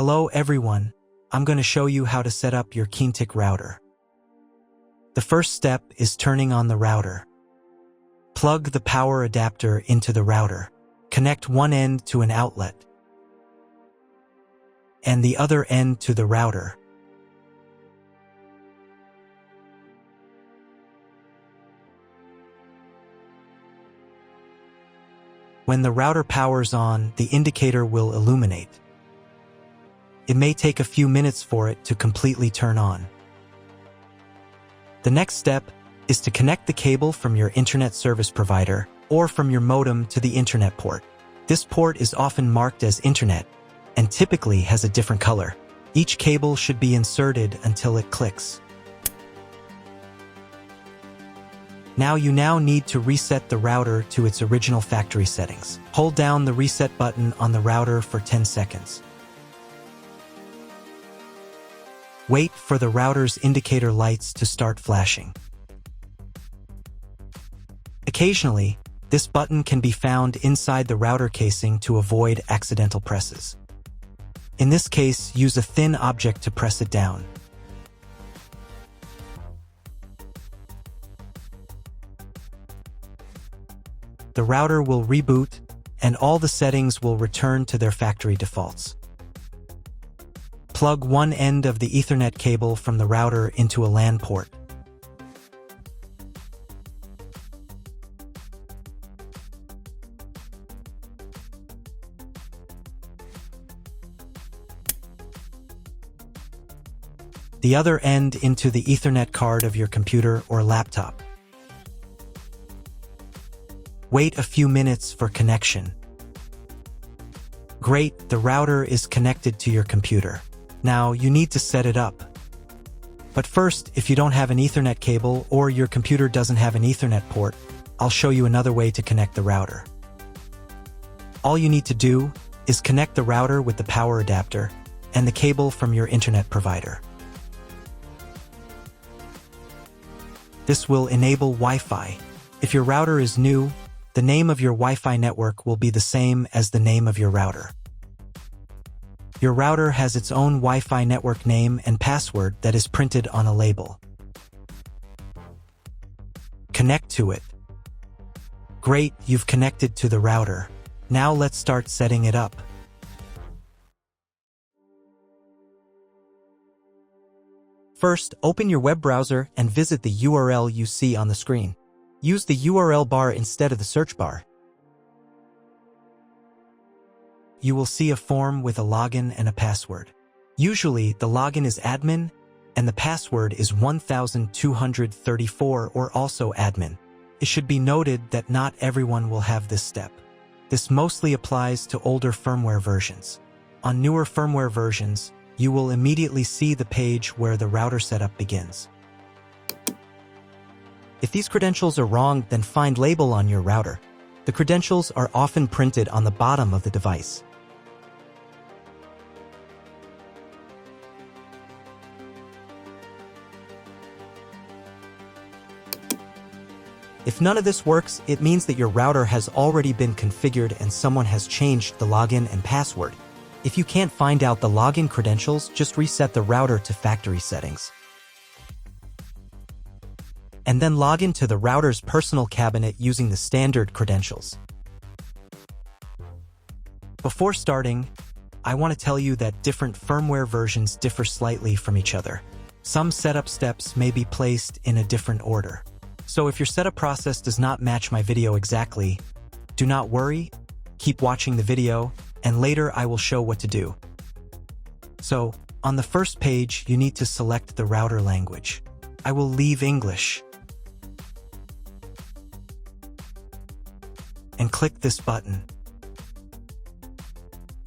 Hello everyone, I'm going to show you how to set up your Keenetic router. The first step is turning on the router. Plug the power adapter into the router. Connect one end to an outlet and the other end to the router. When the router powers on, the indicator will illuminate. It may take a few minutes for it to completely turn on. The next step is to connect the cable from your internet service provider or from your modem to the internet port. This port is often marked as internet and typically has a different color. Each cable should be inserted until it clicks. You now need to reset the router to its original factory settings. Hold down the reset button on the router for 10 seconds. Wait for the router's indicator lights to start flashing. Occasionally, this button can be found inside the router casing to avoid accidental presses. In this case, use a thin object to press it down. The router will reboot, and all the settings will return to their factory defaults. Plug one end of the Ethernet cable from the router into a LAN port. The other end into the Ethernet card of your computer or laptop. Wait a few minutes for connection. Great, the router is connected to your computer. Now you need to set it up. But first, if you don't have an Ethernet cable or your computer doesn't have an Ethernet port, I'll show you another way to connect the router. All you need to do is connect the router with the power adapter and the cable from your internet provider. This will enable Wi-Fi. If your router is new, the name of your Wi-Fi network will be the same as the name of your router. Your router has its own Wi-Fi network name and password that is printed on a label. Connect to it. Great, you've connected to the router. Now let's start setting it up. First, open your web browser and visit the URL you see on the screen. Use the URL bar instead of the search bar. You will see a form with a login and a password. Usually, the login is admin, and the password is 1234 or also admin. It should be noted that not everyone will have this step. This mostly applies to older firmware versions. On newer firmware versions, you will immediately see the page where the router setup begins. If these credentials are wrong, then find label on your router. The credentials are often printed on the bottom of the device. If none of this works, it means that your router has already been configured and someone has changed the login and password. If you can't find out the login credentials, just reset the router to factory settings. And then log into the router's personal cabinet using the standard credentials. Before starting, I want to tell you that different firmware versions differ slightly from each other. Some setup steps may be placed in a different order. So if your setup process does not match my video exactly, do not worry, keep watching the video, and later I will show what to do. So, on the first page, you need to select the router language. I will leave English. And click this button.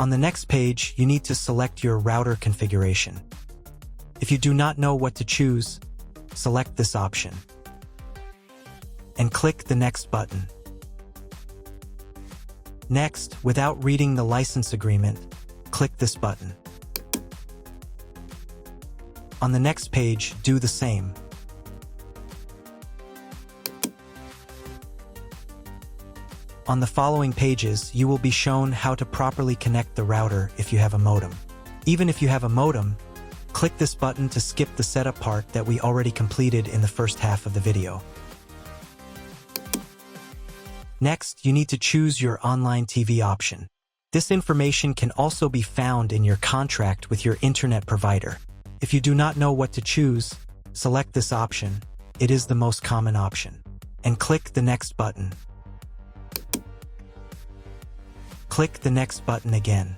On the next page, you need to select your router configuration. If you do not know what to choose, select this option. And click the next button. Next, without reading the license agreement, click this button. On the next page, do the same. On the following pages, you will be shown how to properly connect the router if you have a modem. Even if you have a modem, click this button to skip the setup part that we already completed in the first half of the video. Next, you need to choose your online TV option. This information can also be found in your contract with your internet provider. If you do not know what to choose, select this option. It is the most common option. And click the next button. Click the next button again.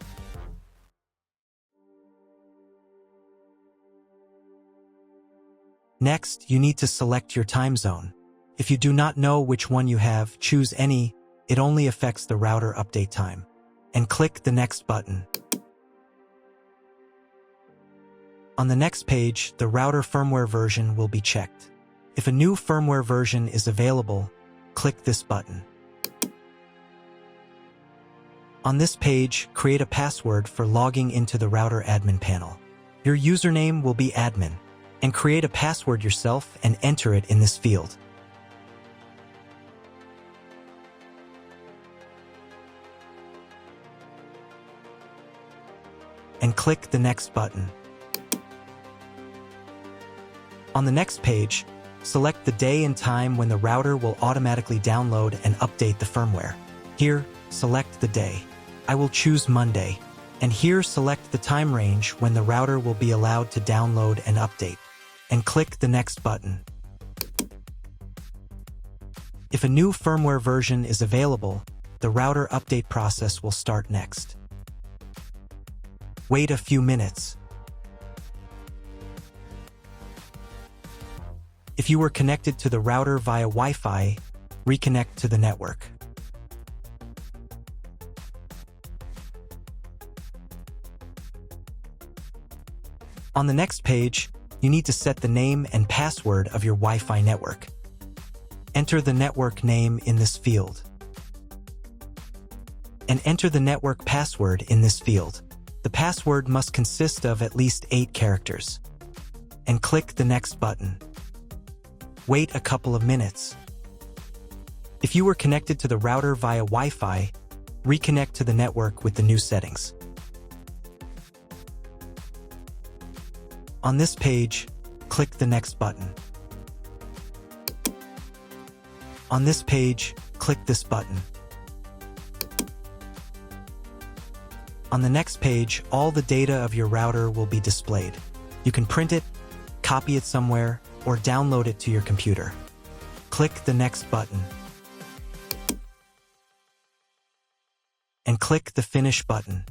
Next, you need to select your time zone. If you do not know which one you have, choose any. It only affects the router update time. And click the next button. On the next page, the router firmware version will be checked. If a new firmware version is available, click this button. On this page, create a password for logging into the router admin panel. Your username will be admin, and create a password yourself and enter it in this field. And click the next button. On the next page, select the day and time when the router will automatically download and update the firmware. Here, select the day. I will choose Monday. And here, select the time range when the router will be allowed to download and update. And click the next button. If a new firmware version is available, the router update process will start next. Wait a few minutes. If you were connected to the router via Wi-Fi, reconnect to the network. On the next page, you need to set the name and password of your Wi-Fi network. Enter the network name in this field. And enter the network password in this field. The password must consist of at least 8 characters. And click the next button. Wait a couple of minutes. If you were connected to the router via Wi-Fi, reconnect to the network with the new settings. On this page, click the next button. On this page, click this button. On the next page, all the data of your router will be displayed. You can print it, copy it somewhere, or download it to your computer. Click the next button. And click the Finish button.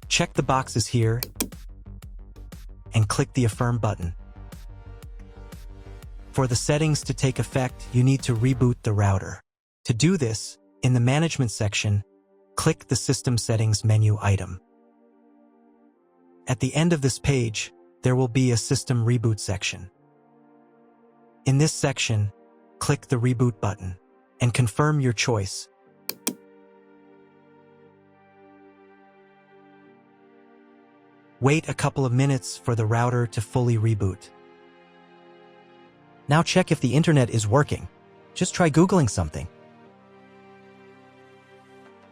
Check the boxes here and click the Affirm button. For the settings to take effect, you need to reboot the router. To do this, in the Management section, click the System Settings menu item. At the end of this page, there will be a System Reboot section. In this section, click the Reboot button and confirm your choice. Wait a couple of minutes for the router to fully reboot. Now check if the internet is working. Just try Googling something.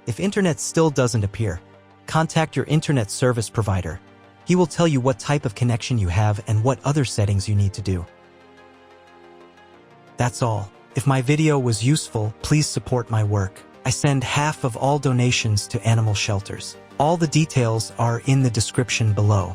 If internet still doesn't appear, contact your internet service provider. He will tell you what type of connection you have and what other settings you need to do. That's all. If my video was useful, please support my work. I send half of all donations to animal shelters. All the details are in the description below.